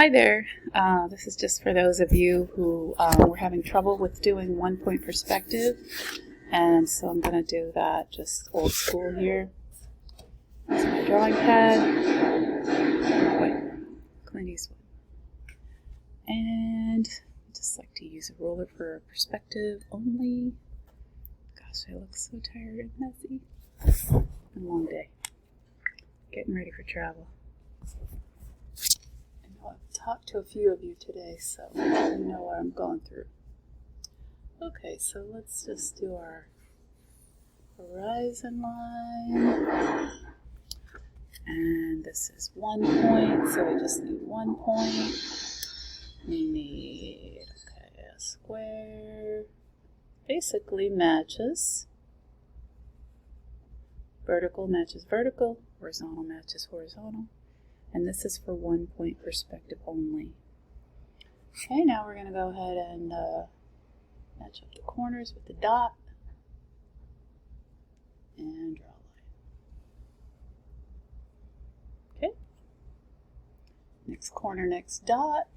Hi there. This is just for those of you who were having trouble with doing 1-point perspective, and so I'm going to do that just old school here. This is my drawing pad. Wait, Clint Eastwood. And I just like to use a ruler for perspective only. Gosh, I look so tired and messy. It's been a long day. Getting ready for travel. I've talked to a few of you today, so you know what I'm going through. Okay, so let's just do our horizon line. And this is 1 point, so we just need 1 point. We need, a square. Basically matches. Vertical matches vertical, horizontal matches horizontal. And this is for 1 point perspective only. Okay, now we're going to go ahead and match up the corners with the dot and draw a line. Okay. Next corner, next dot.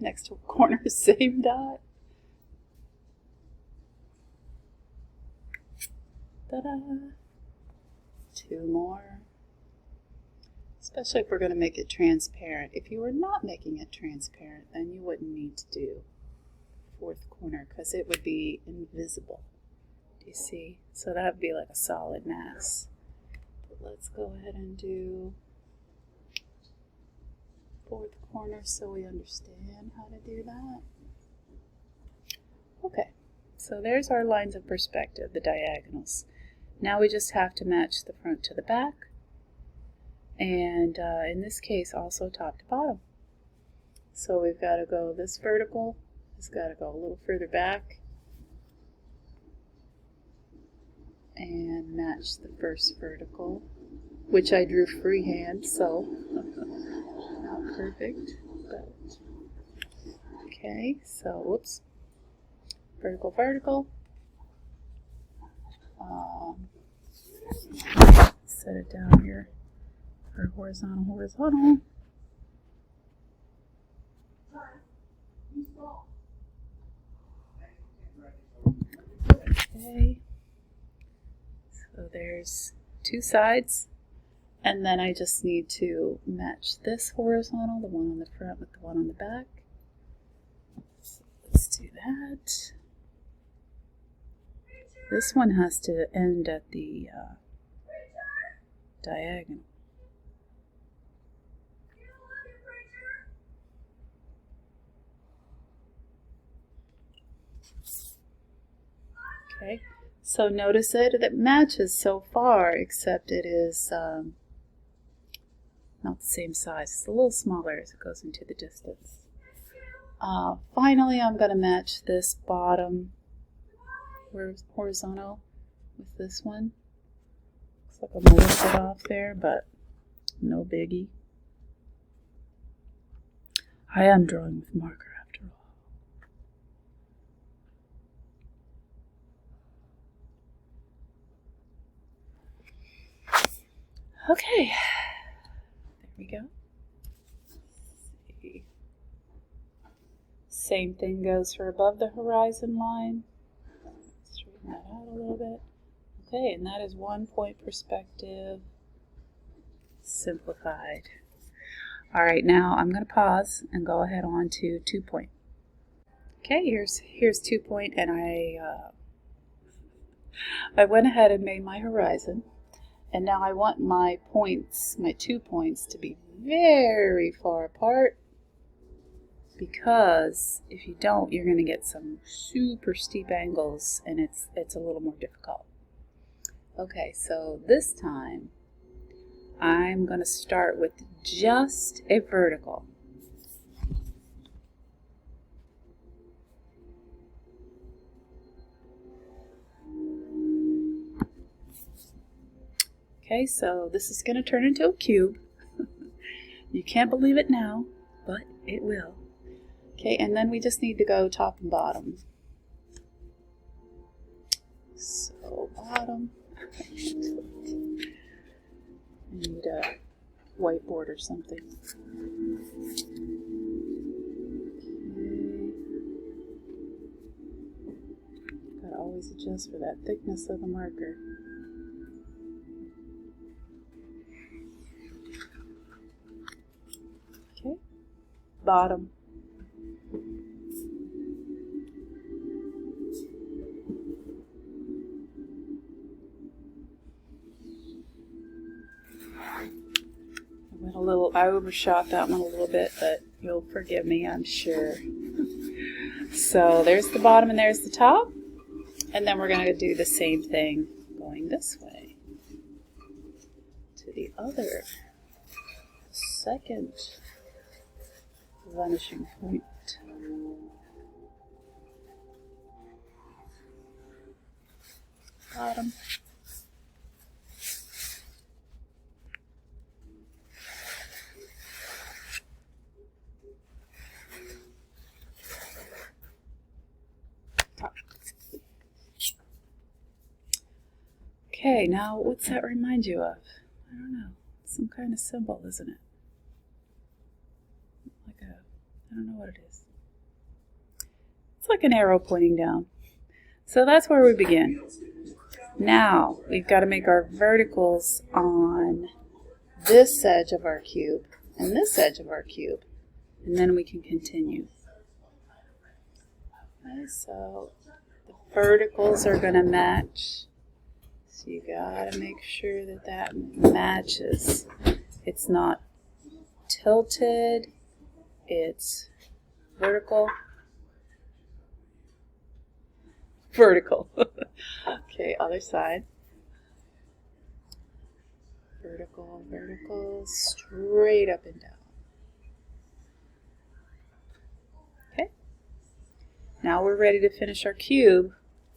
Next corner, same dot. Ta-da! 2 more. Especially if we're going to make it transparent. If you were not making it transparent, then you wouldn't need to do 4th corner because it would be invisible. Do you see? So that would be like a solid mass. But let's go ahead and do 4th corner so we understand how to do that. Okay, so there's our lines of perspective, the diagonals. Now we just have to match the front to the back. And in this case, also top to bottom. So we've got to go this vertical. It's got to go a little further back. And match the first vertical, which I drew freehand, so not perfect. But okay, so whoops. Vertical, vertical. Set it down here. Or horizontal, horizontal. Okay. So there's 2 sides. And then I just need to match this horizontal, the one on the front with the one on the back. So let's do that. This one has to end at the diagonal. Okay, so notice it matches so far, except it is not the same size. It's a little smaller as it goes into the distance. Finally, I'm going to match this bottom horizontal with this one. Looks like I'm a little bit off there, but no biggie. I am drawing with marker after all. Okay, there we go. Same thing goes for above the horizon line. Straighten that out a little bit. Okay, and that is 1 point perspective simplified. All right, now I'm going to pause and go ahead on to 2 point. Okay, here's 2 point, and I went ahead and made my horizon, and now I want my points, my 2 points, to be very far apart, because if you don't, you're going to get some super steep angles, and it's a little more difficult. Okay, so this time I'm going to start with just a vertical. Okay, so this is going to turn into a cube. You can't believe it now, but it will. Okay, and then we just need to go top and bottom. So bottom. I need a whiteboard or something. always adjust for that thickness of the marker. Okay, bottom. I overshot that one a little bit, but you'll forgive me, I'm sure. So there's the bottom and there's the top. And then we're going to do the same thing going this way to the other second vanishing point. Bottom. Okay, now what's that remind you of? I don't know. Some kind of symbol, isn't it? I don't know what it is. It's like an arrow pointing down. So that's where we begin. Now, we've got to make our verticals on this edge of our cube and this edge of our cube. And then we can continue. Okay, so the verticals are going to match. So you got to make sure that that matches. It's not tilted. It's vertical. Vertical. Okay, other side. Vertical, vertical, straight up and down. Okay. Now we're ready to finish our cube.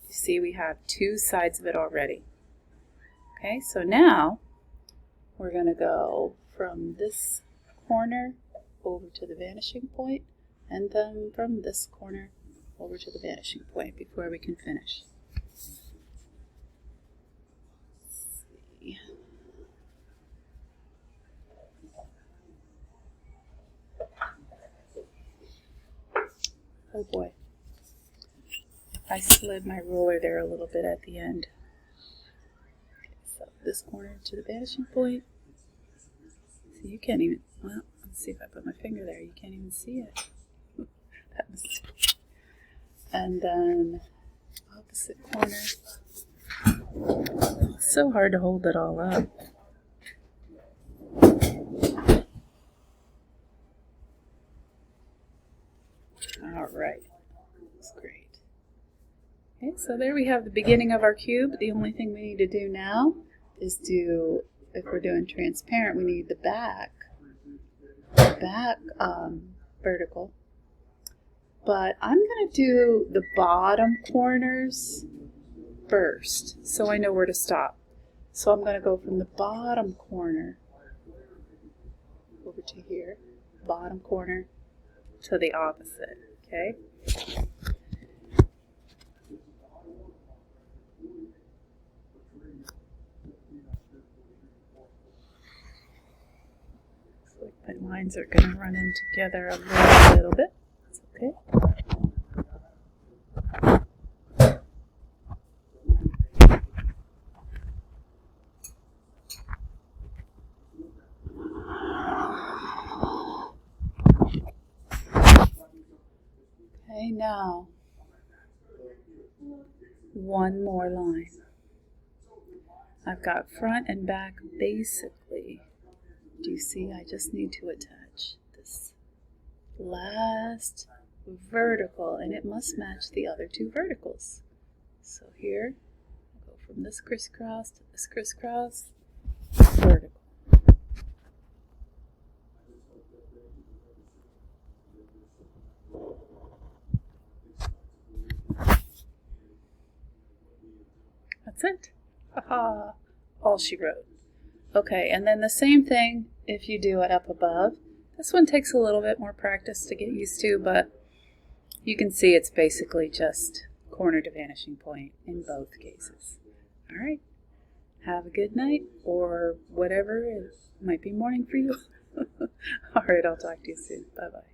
You see we have two sides of it already. Okay, so now we're going to go from this corner over to the vanishing point, and then from this corner over to the vanishing point before we can finish. Let's see. Oh boy. I slid my ruler there a little bit at the end. Okay, so this corner to the vanishing point. So you can't even, well, let's see if I put my finger there. You can't even see it. That was, and then opposite corner. It's so hard to hold it all up. All right, that's great. Okay, so there we have the beginning of our cube. The only thing we need to do now is do, if we're doing transparent, we need the back vertical. But I'm going to do the bottom corners first, so I know where to stop. So I'm going to go from the bottom corner over to here, bottom corner to the opposite, okay? Looks like my lines are going to run in together a little bit. That's okay. Okay, now one more line. I've got front and back basically. Do you see? I just need to attach this last vertical, and it must match the other two verticals. So here, I'll go from this crisscross to this crisscross, vertical. That's it. Haha, all she wrote. Okay, and then the same thing if you do it up above. This one takes a little bit more practice to get used to, but you can see it's basically just corner to vanishing point in both cases. All right, have a good night, or whatever, it might be morning for you. All right, I'll talk to you soon. Bye-bye.